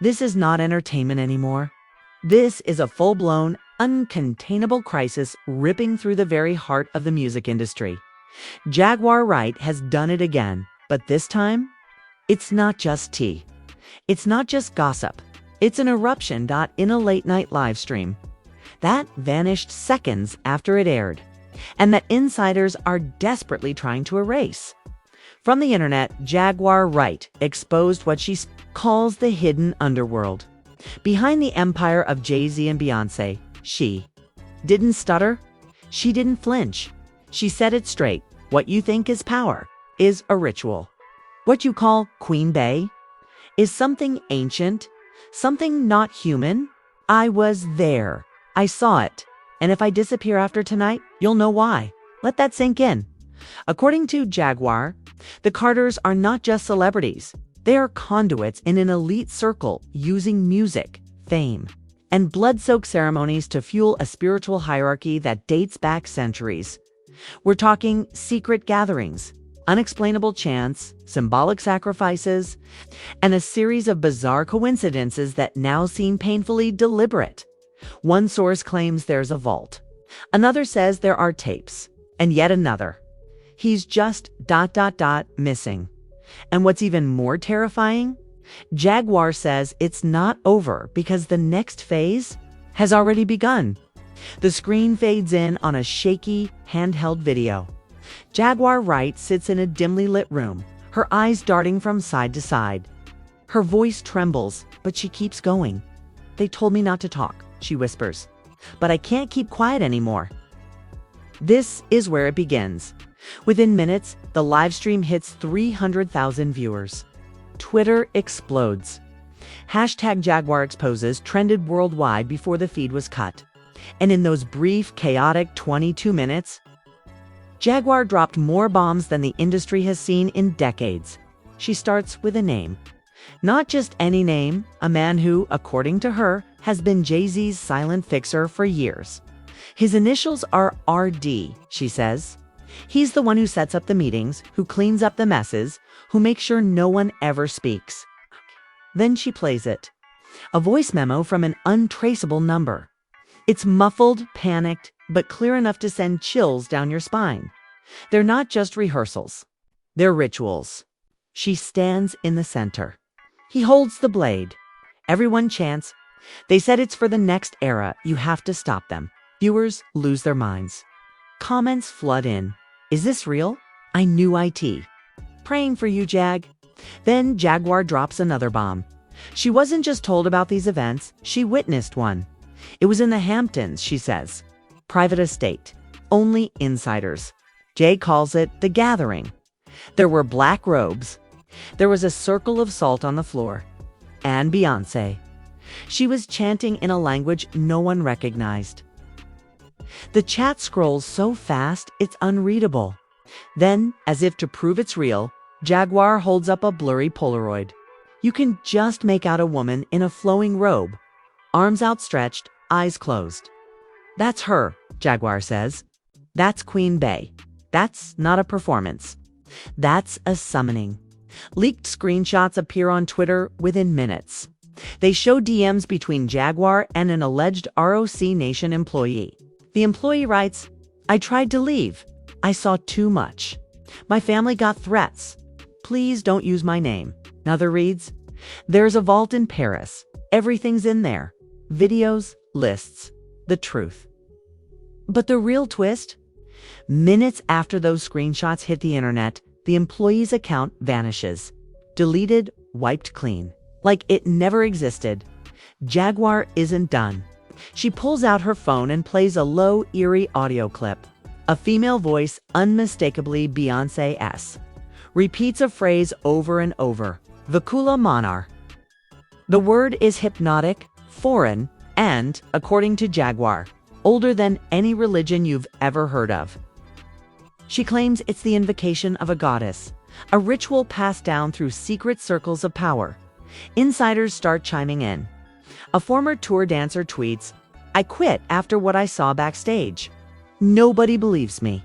This is not entertainment anymore. This is a full-blown, uncontainable crisis ripping through the very heart of the music industry. Jaguar Wright has done it again, but this time, it's not just tea. It's not just gossip. It's an eruption in a late-night live stream that vanished seconds after it aired, and that insiders are desperately trying to erase. From the internet, Jaguar Wright exposed what she calls the hidden underworld. Behind the empire of Jay-Z and Beyoncé, she didn't stutter. She didn't flinch. She said it straight. What you think is power is a ritual. What you call Queen Bey is something ancient, something not human. I was there. I saw it. And if I disappear after tonight, you'll know why. Let that sink in. According to Jaguar, the Carters are not just celebrities. They are conduits in an elite circle using music, fame, and blood-soaked ceremonies to fuel a spiritual hierarchy that dates back centuries. We're talking secret gatherings, unexplainable chants, symbolic sacrifices, and a series of bizarre coincidences that now seem painfully deliberate. One source claims there's a vault. Another says there are tapes. And yet another. He's just ... missing. And what's even more terrifying? Jaguar says it's not over because the next phase has already begun. The screen fades in on a shaky, handheld video. Jaguar Wright sits in a dimly lit room, her eyes darting from side to side. Her voice trembles, but she keeps going. "They told me not to talk," she whispers, "but I can't keep quiet anymore." This is where it begins. Within minutes, the live stream hits 300,000 viewers. Twitter explodes. #Jaguar Exposes trended worldwide before the feed was cut. And in those brief, chaotic 22 minutes, Jaguar dropped more bombs than the industry has seen in decades. She starts with a name. Not just any name, a man who, according to her, has been Jay-Z's silent fixer for years. His initials are RD, she says. He's the one who sets up the meetings, who cleans up the messes, who makes sure no one ever speaks. Then she plays it. A voice memo from an untraceable number. It's muffled, panicked, but clear enough to send chills down your spine. They're not just rehearsals. They're rituals. She stands in the center. He holds the blade. Everyone chants. They said it's for the next era. You have to stop them. Viewers lose their minds. Comments flood in. Is this real? I knew IT. Praying for you, Jag. Then Jaguar drops another bomb. She wasn't just told about these events, she witnessed one. It was in the Hamptons, she says. Private estate. Only insiders. Jay calls it the gathering. There were black robes. There was a circle of salt on the floor. And Beyoncé. She was chanting in a language no one recognized. The chat scrolls so fast, it's unreadable. Then, as if to prove it's real, Jaguar holds up a blurry Polaroid. You can just make out a woman in a flowing robe, arms outstretched, eyes closed. That's her, Jaguar says. That's Queen Bey. That's not a performance. That's a summoning. Leaked screenshots appear on Twitter within minutes. They show DMs between Jaguar and an alleged ROC Nation employee. The employee writes, "I tried to leave. I saw too much. My family got threats. Please don't use my name." Another reads, "There's a vault in Paris. Everything's in there. Videos, lists, the truth." But the real twist? Minutes after those screenshots hit the internet, the employee's account vanishes. Deleted, wiped clean. Like it never existed. Jaguar isn't done. She pulls out her phone and plays a low, eerie audio clip. A female voice, unmistakably Beyoncé-esque, repeats a phrase over and over. Vicula Manar. The word is hypnotic, foreign, and, according to Jaguar, older than any religion you've ever heard of. She claims it's the invocation of a goddess, a ritual passed down through secret circles of power. Insiders start chiming in. A former tour dancer tweets, "I quit after what I saw backstage. Nobody believes me."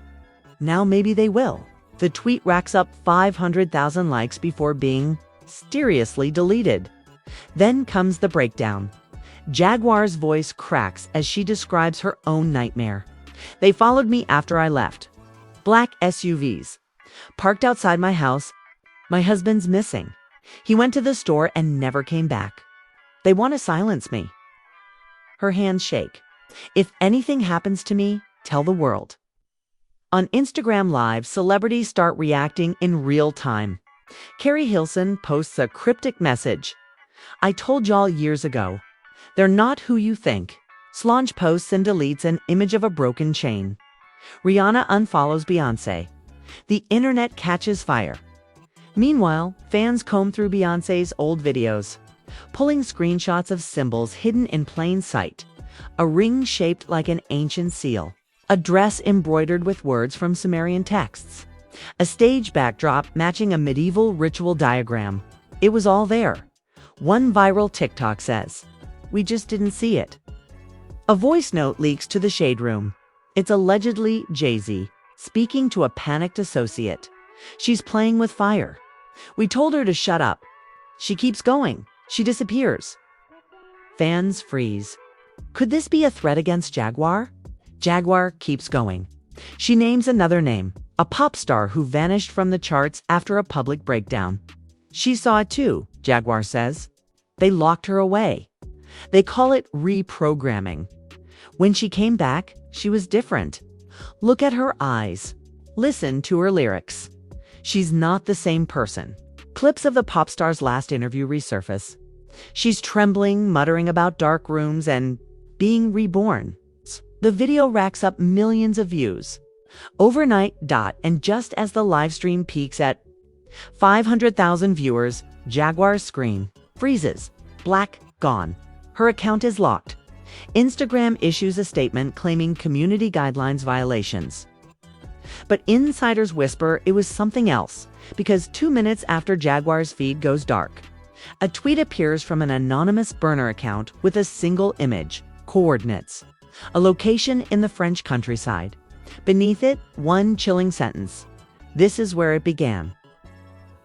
Now maybe they will. The tweet racks up 500,000 likes before being mysteriously deleted. Then comes the breakdown. Jaguar's voice cracks as she describes her own nightmare. They followed me after I left. Black SUVs. Parked outside my house. My husband's missing. He went to the store and never came back. They want to silence me. Her hands shake. If anything happens to me, tell the world. On Instagram Live, celebrities start reacting in real time. Carrie Hilson posts a cryptic message. I told y'all years ago. They're not who you think. Solange posts and deletes an image of a broken chain. Rihanna unfollows Beyoncé. The internet catches fire. Meanwhile, fans comb through Beyoncé's old videos, pulling screenshots of symbols hidden in plain sight. A ring shaped like an ancient seal. A dress embroidered with words from Sumerian texts. A stage backdrop matching a medieval ritual diagram. It was all there. One viral TikTok says, "We just didn't see it." A voice note leaks to the shade room. It's allegedly Jay-Z, speaking to a panicked associate. She's playing with fire. We told her to shut up. She keeps going. She disappears. Fans freeze. Could this be a threat against Jaguar? Jaguar keeps going. She names another name, a pop star who vanished from the charts after a public breakdown. She saw it too, Jaguar says. They locked her away. They call it reprogramming. When she came back, she was different. Look at her eyes. Listen to her lyrics. She's not the same person. Clips of the pop star's last interview resurface. She's trembling, muttering about dark rooms and being reborn. The video racks up millions of views. Overnight, and just as the live stream peaks at 500,000 viewers, Jaguar's screen freezes. Black, gone. Her account is locked. Instagram issues a statement claiming community guidelines violations. But insiders whisper it was something else, because 2 minutes after Jaguar's feed goes dark, a tweet appears from an anonymous burner account with a single image, coordinates, a location in the French countryside. Beneath it, one chilling sentence. This is where it began.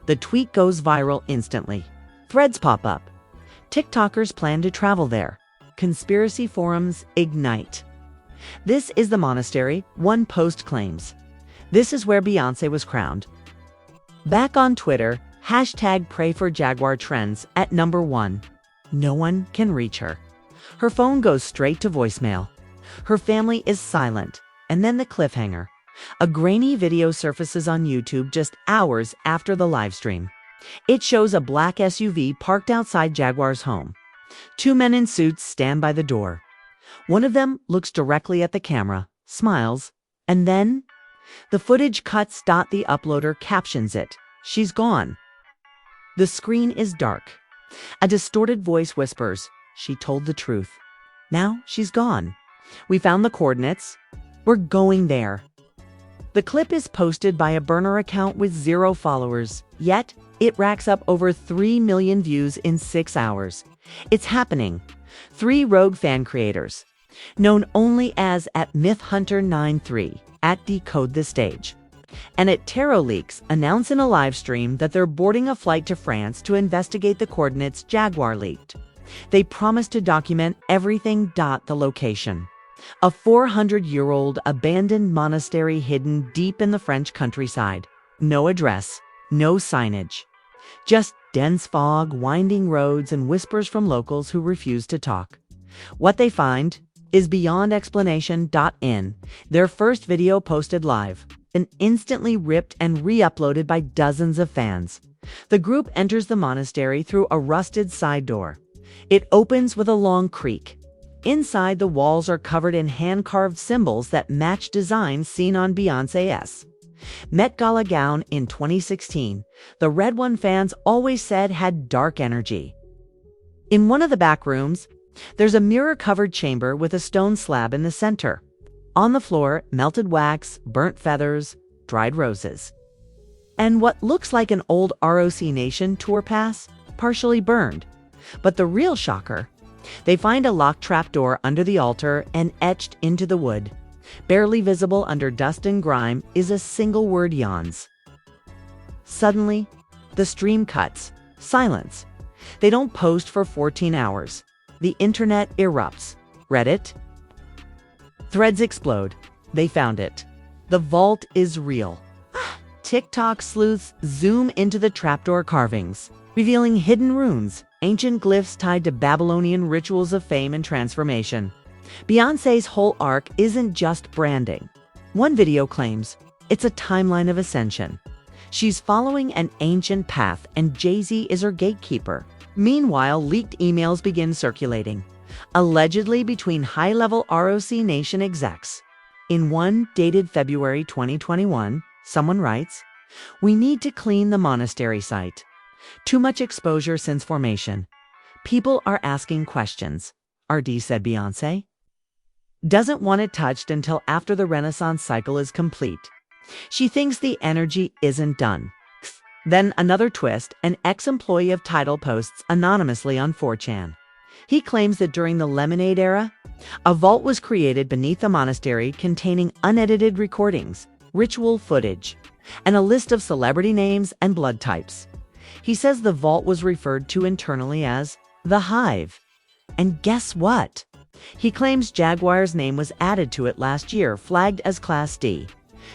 The tweet goes viral instantly. Threads pop up. TikTokers plan to travel there. Conspiracy forums ignite. This is the monastery, one post claims. This is where Beyoncé was crowned. Back on Twitter, #PrayForJaguar trends at #1. No one can reach her. Her phone goes straight to voicemail. Her family is silent. And then the cliffhanger. A grainy video surfaces on YouTube just hours after the live stream. It shows a black SUV parked outside Jaguar's home. 2 men in suits stand by the door. One of them looks directly at the camera, smiles, and then the footage cuts. The uploader captions it. She's gone. The screen is dark. A distorted voice whispers, "She told the truth. Now she's gone. We found the coordinates. We're going there." The clip is posted by a burner account with 0 followers, yet it racks up over 3 million views in 6 hours. It's happening. 3 rogue fan creators, known only as @MythHunter93, @Decode the Stage, and @TarotLeaks, announce in a live stream that they're boarding a flight to France to investigate the coordinates Jaguar leaked. They promise to document everything. The location. A 400-year-old abandoned monastery hidden deep in the French countryside. No address, no signage. Just dense fog, winding roads, and whispers from locals who refuse to talk. What they find is beyond explanation. In their first video posted live, and instantly ripped and re-uploaded by dozens of fans. The group enters the monastery through a rusted side door. It opens with a long creak. Inside, the walls are covered in hand-carved symbols that match designs seen on Beyoncé's Met Gala gown in 2016. The red one fans always said had dark energy. In one of the back rooms, there's a mirror-covered chamber with a stone slab in the center. On the floor, melted wax, burnt feathers, dried roses. And what looks like an old ROC Nation tour pass, partially burned. But the real shocker, they find a locked trapdoor under the altar and etched into the wood. Barely visible under dust and grime is a single word: yawns. Suddenly, the stream cuts. Silence. They don't post for 14 hours. The internet erupts. Reddit? Threads explode. They found it. The vault is real. TikTok sleuths zoom into the trapdoor carvings, revealing hidden runes, ancient glyphs tied to Babylonian rituals of fame and transformation. Beyoncé's whole arc isn't just branding. One video claims it's a timeline of ascension. She's following an ancient path, and Jay-Z is her gatekeeper. Meanwhile, leaked emails begin circulating, allegedly between high-level ROC Nation execs. In one dated February 2021, someone writes, "We need to clean the monastery site. Too much exposure since formation. People are asking questions." RD said Beyoncé doesn't want it touched until after the Renaissance cycle is complete. She thinks the energy isn't done. Then another twist, an ex-employee of Tidal posts anonymously on 4chan. He claims that during the Lemonade era, a vault was created beneath the monastery containing unedited recordings, ritual footage, and a list of celebrity names and blood types. He says the vault was referred to internally as the Hive. And guess what? He claims Jaguar's name was added to it last year, flagged as Class D.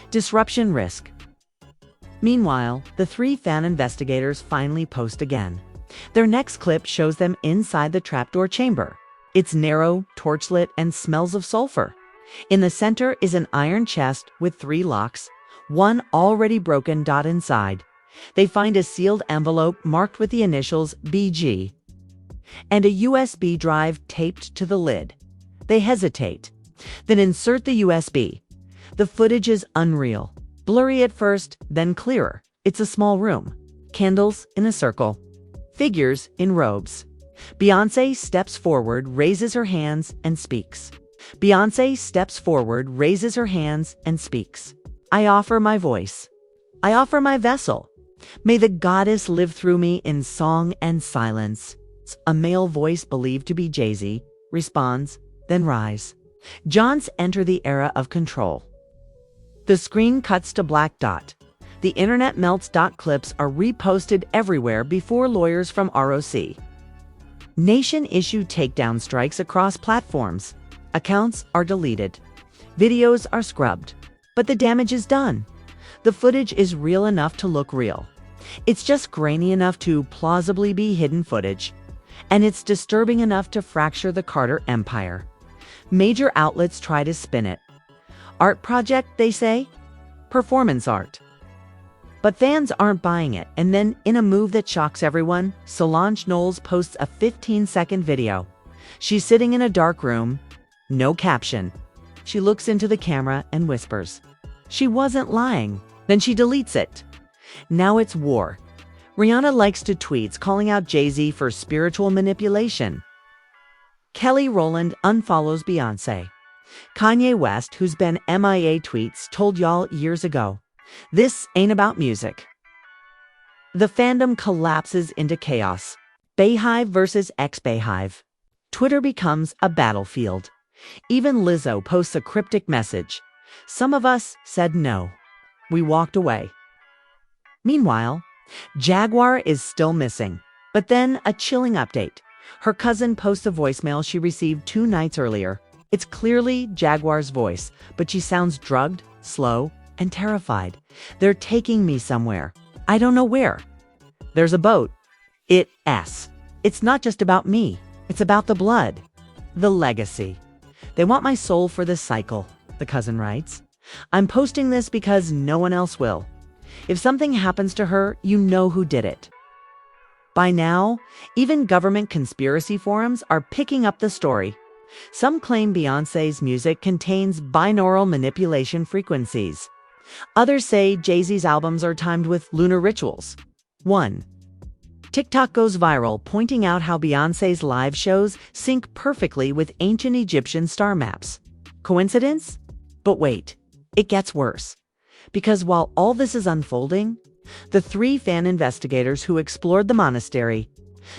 Disruption risk. Meanwhile, the three fan investigators finally post again. Their next clip shows them inside the trapdoor chamber. It's narrow, torchlit, and smells of sulfur. In the center is an iron chest with 3 locks, one already broken. Inside, they find a sealed envelope marked with the initials BG and a USB drive taped to the lid. They hesitate, then insert the USB. The footage is unreal. Blurry at first, then clearer. It's a small room. Candles in a circle. Figures in robes. Beyoncé steps forward, raises her hands, and speaks. Beyoncé steps forward, raises her hands, and speaks. "I offer my voice. I offer my vessel. May the goddess live through me in song and silence." A male voice believed to be Jay-Z responds, then rise. Jaunts enter the era of control. The screen cuts to black. The internet melts. Clips are reposted everywhere before lawyers from ROC Nation issue takedown strikes across platforms. Accounts are deleted. Videos are scrubbed. But the damage is done. The footage is real enough to look real. It's just grainy enough to plausibly be hidden footage. And it's disturbing enough to fracture the Carter empire. Major outlets try to spin it. Art project, they say. Performance art. But fans aren't buying it, and then, in a move that shocks everyone, Solange Knowles posts a 15-second video. She's sitting in a dark room, no caption. She looks into the camera and whispers. She wasn't lying. Then she deletes it. Now it's war. Rihanna likes to tweets calling out Jay-Z for spiritual manipulation. Kelly Rowland unfollows Beyoncé. Kanye West, who's been MIA, tweets, "Told y'all years ago. This ain't about music." The fandom collapses into chaos. Beyhive versus ex-Beyhive. Twitter becomes a battlefield. Even Lizzo posts a cryptic message. "Some of us said no. We walked away." Meanwhile, Jaguar is still missing. But then a chilling update. Her cousin posts a voicemail she received 2 nights earlier. It's clearly Jaguar's voice, but she sounds drugged, slow, and terrified. "They're taking me somewhere. I don't know where. There's a boat. It's not just about me. It's about the blood. The legacy. They want my soul for this cycle," the cousin writes. "I'm posting this because no one else will. If something happens to her, you know who did it." By now, even government conspiracy forums are picking up the story. Some claim Beyoncé's music contains binaural manipulation frequencies. Others say Jay-Z's albums are timed with lunar rituals. 1. TikTok goes viral, pointing out how Beyoncé's live shows sync perfectly with ancient Egyptian star maps. Coincidence? But wait, it gets worse. Because while all this is unfolding, the 3 fan investigators who explored the monastery,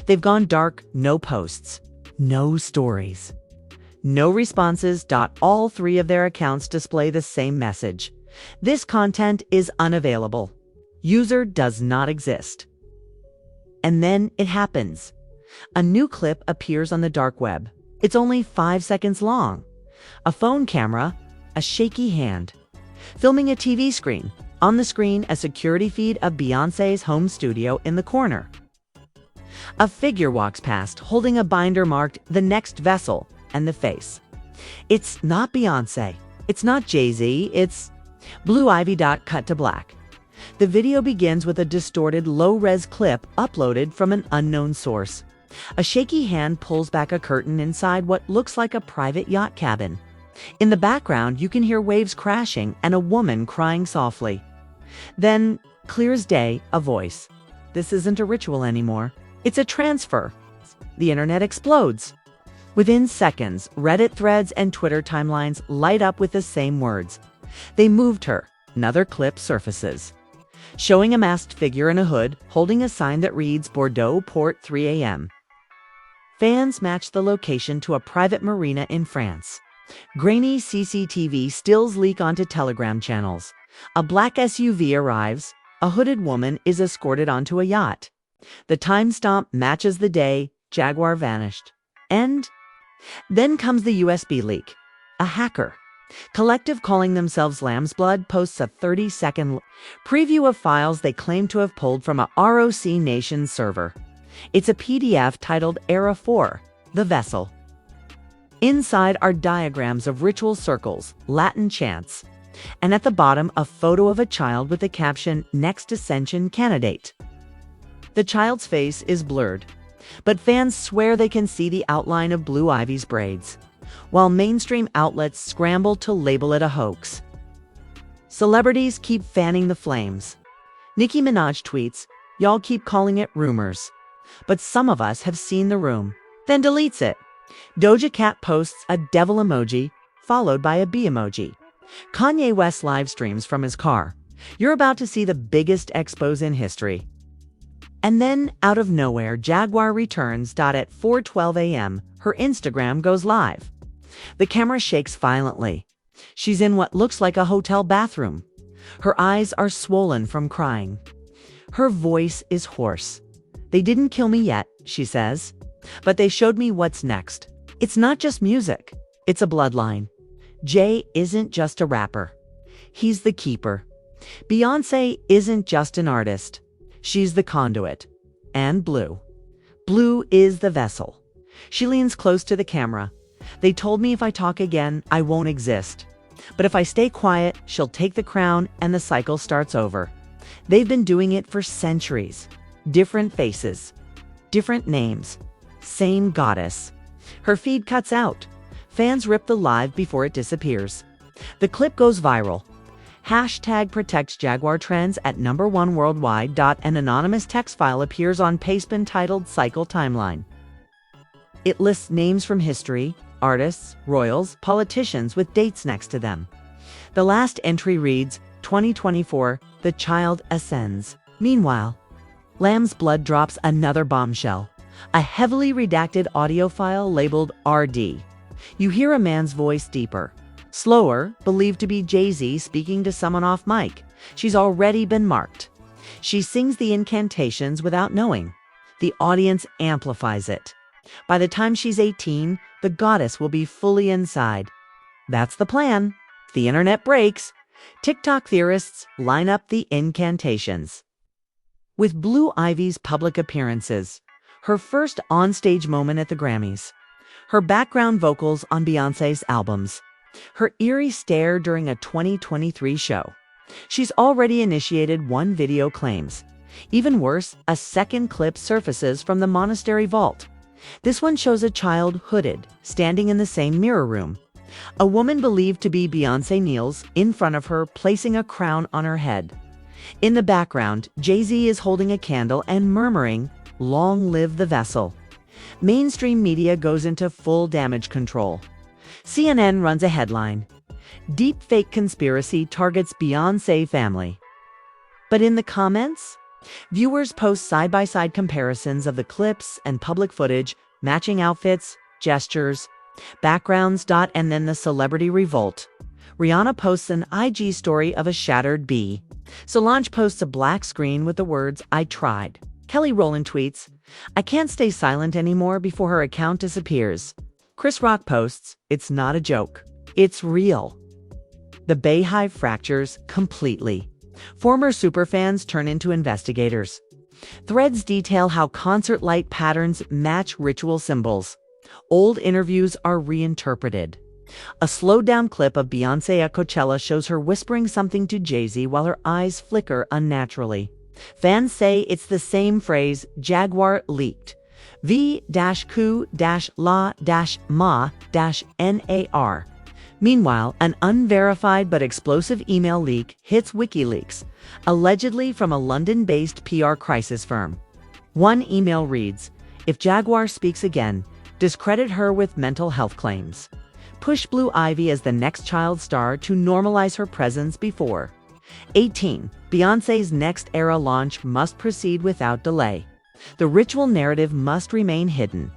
they've gone dark. No posts, no stories, no responses. All 3 of their accounts display the same message. This content is unavailable. User does not exist. And then it happens. A new clip appears on the dark web. It's only 5 seconds long. A phone camera, a shaky hand, filming a TV screen. On the screen, a security feed of Beyoncé's home studio in the corner. A figure walks past, holding a binder marked "The Next Vessel" and the face. It's not Beyoncé. It's not Jay-Z. It's Blue Ivy. Cut to black. The video begins with a distorted, low-res clip uploaded from an unknown source. A shaky hand pulls back a curtain inside what looks like a private yacht cabin. In the background, you can hear waves crashing and a woman crying softly. Then, clear as day, a voice. This isn't a ritual anymore. It's a transfer. The internet explodes. Within seconds, Reddit threads and Twitter timelines light up with the same words. They moved her. Another clip surfaces, showing a masked figure in a hood holding a sign that reads Bordeaux Port 3 a.m. Fans match the location to a private marina in France. Grainy CCTV stills leak onto Telegram channels. A black SUV arrives. A hooded woman is escorted onto a yacht. The timestamp matches the day Jaguar vanished. And then comes the USB leak. A hacker, collective calling themselves Lamb's Blood, posts a 30-second preview of files they claim to have pulled from a ROC Nation server. It's a PDF titled Era 4, The Vessel. Inside are diagrams of ritual circles, Latin chants, and at the bottom a photo of a child with the caption "Next Ascension Candidate." The child's face is blurred, but fans swear they can see the outline of Blue Ivy's braids, while mainstream outlets scramble to label it a hoax. Celebrities keep fanning the flames. Nicki Minaj tweets, "Y'all keep calling it rumors, but some of us have seen the room," then deletes it. Doja Cat posts a devil emoji, followed by a bee emoji. Kanye West live streams from his car. You're about to see the biggest expose in history. And then, out of nowhere, Jaguar returns. At 4:12 a.m., her Instagram goes live. The camera shakes violently. She's in what looks like a hotel bathroom. Her eyes are swollen from crying. Her voice is hoarse. "They didn't kill me yet," she says, "but they showed me what's next." It's not just music. It's a bloodline. Jay isn't just a rapper. He's the keeper. Beyoncé isn't just an artist. She's the conduit. And Blue. Blue is the vessel. She leans close to the camera. "They told me if I talk again, I won't exist. But if I stay quiet, she'll take the crown and the cycle starts over." They've been doing it for centuries. Different faces. Different names. Same goddess. Her feed cuts out. Fans rip the live before it disappears. The clip goes viral. Hashtag protects Jaguar trends at #1 worldwide. An anonymous text file appears on Pastebin titled Cycle Timeline. It lists names from history, artists, royals, politicians with dates next to them. The last entry reads, 2024, the child ascends. Meanwhile, Lamb's Blood drops another bombshell. A heavily redacted audio file labeled RD. You hear a man's voice deeper, slower, believed to be Jay-Z speaking to someone off mic. She's already been marked. She sings the incantations without knowing. The audience amplifies it. By the time she's 18, the goddess will be fully inside. That's the plan. The internet breaks. TikTok theorists line up the incantations. With Blue Ivy's public appearances, her first onstage moment at the Grammys, her background vocals on Beyoncé's albums, her eerie stare during a 2023 show, she's already initiated one video claims. Even worse, a second clip surfaces from the monastery vault. This one shows a child hooded, standing in the same mirror room. A woman believed to be Beyoncé kneels in front of her, placing a crown on her head. In the background, Jay-Z is holding a candle and murmuring, "Long live the vessel." Mainstream media goes into full damage control. CNN runs a headline, "Deepfake conspiracy targets Beyoncé family." But in the comments, viewers post side-by-side comparisons of the clips and public footage, matching outfits, gestures, backgrounds. And then the celebrity revolt. Rihanna posts an IG story of a shattered bee. Solange posts a black screen with the words, "I tried." Kelly Rowland tweets, "I can't stay silent anymore before her account disappears." Chris Rock posts, "It's not a joke. It's real." The Bayhive fractures completely. Former superfans turn into investigators. Threads detail how concert light patterns match ritual symbols. Old interviews are reinterpreted. A slowed-down clip of Beyoncé at Coachella shows her whispering something to Jay-Z while her eyes flicker unnaturally. Fans say it's the same phrase Jaguar leaked. V-ku-la-ma-nar. Meanwhile, an unverified but explosive email leak hits WikiLeaks, allegedly from a London-based PR crisis firm. One email reads, "If Jaguar speaks again, discredit her with mental health claims. Push Blue Ivy as the next child star to normalize her presence before." 18. Beyoncé's next era launch must proceed without delay. The ritual narrative must remain hidden.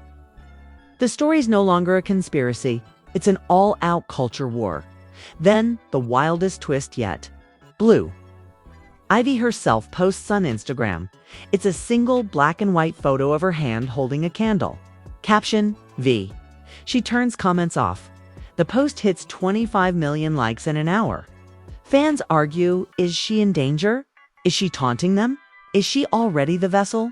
The story's no longer a conspiracy. It's an all-out culture war. Then, the wildest twist yet. Blue Ivy herself posts on Instagram. It's a single black and white photo of her hand holding a candle. Caption, V. She turns comments off. The post hits 25 million likes in an hour. Fans argue, is she in danger? Is she taunting them? Is she already the vessel?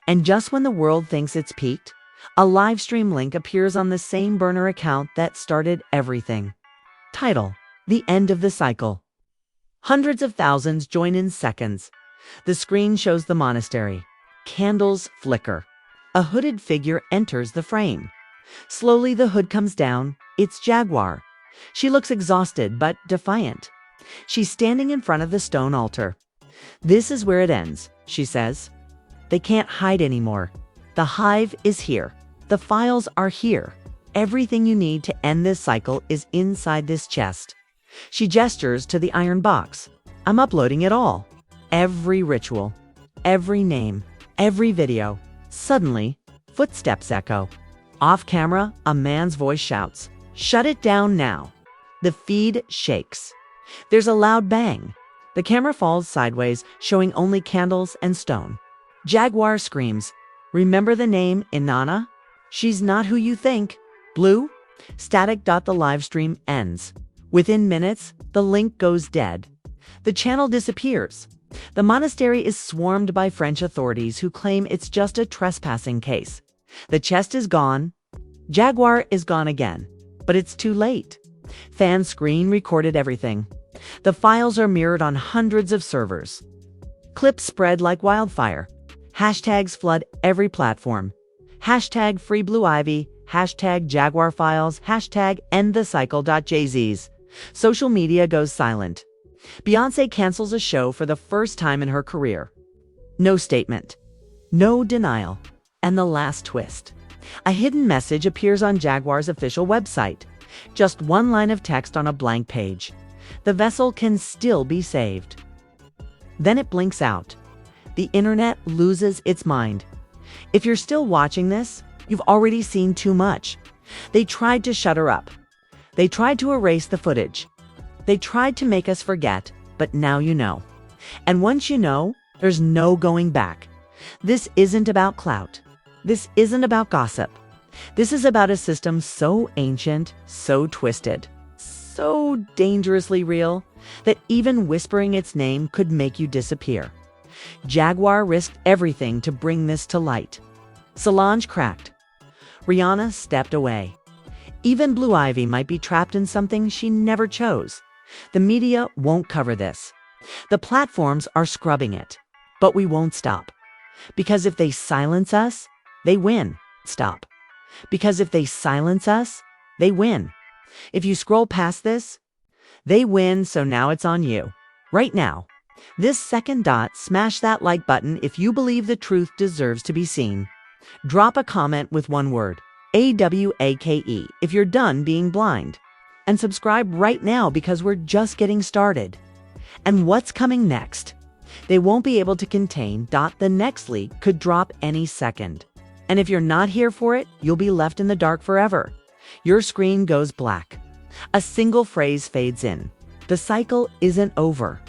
And just when the world thinks it's peaked, a live stream link appears on the same burner account that started everything. Title: The End of the Cycle. Hundreds of thousands join in seconds. The screen shows the monastery. Candles flicker. A hooded figure enters the frame. Slowly the hood comes down. It's Jaguar. She looks exhausted but defiant. She's standing in front of the stone altar. "This is where it ends," she says. "They can't hide anymore. The hive is here. The files are here. Everything you need to end this cycle is inside this chest." She gestures to the iron box. "I'm uploading it all. Every ritual, every name, every video." Suddenly, footsteps echo. Off camera, a man's voice shouts, "Shut it down now." The feed shakes. There's a loud bang. The camera falls sideways, showing only candles and stone. Jaguar screams, "Remember the name Inanna? She's not who you think." Blue? Static. The live stream ends. Within minutes, the link goes dead. The channel disappears. The monastery is swarmed by French authorities who claim it's just a trespassing case. The chest is gone. Jaguar is gone again. But it's too late. Fans screen recorded everything. The files are mirrored on hundreds of servers. Clips spread like wildfire. Hashtags flood every platform. Hashtag Free Blue Ivy. Hashtag Jaguar Files. Hashtag End the Cycle.jzs. Social media goes silent. Beyoncé cancels a show for the first time in her career. No statement. No denial. And the last twist. A hidden message appears on Jaguar's official website. Just one line of text on a blank page. The vessel can still be saved. Then it blinks out. The internet loses its mind. If you're still watching this, you've already seen too much. They tried to shut her up. They tried to erase the footage. They tried to make us forget, but now you know. And once you know, there's no going back. This isn't about clout. This isn't about gossip. This is about a system so ancient, so twisted, so dangerously real that even whispering its name could make you disappear. Jaguar risked everything to bring this to light. Solange cracked. Rihanna stepped away. Even Blue Ivy might be trapped in something she never chose. The media won't cover this. The platforms are scrubbing it. But we won't stop. Because if they silence us, they win. Stop. Because if they silence us, they win. If you scroll past this, they win, so now it's on you. Right now. This second dot, smash that like button if you believe the truth deserves to be seen. Drop a comment with one word, AWAKE, if you're done being blind. And subscribe right now because we're just getting started. And what's coming next? They won't be able to contain. The next leak could drop any second. And if you're not here for it, you'll be left in the dark forever. Your screen goes black. A single phrase fades in. The cycle isn't over.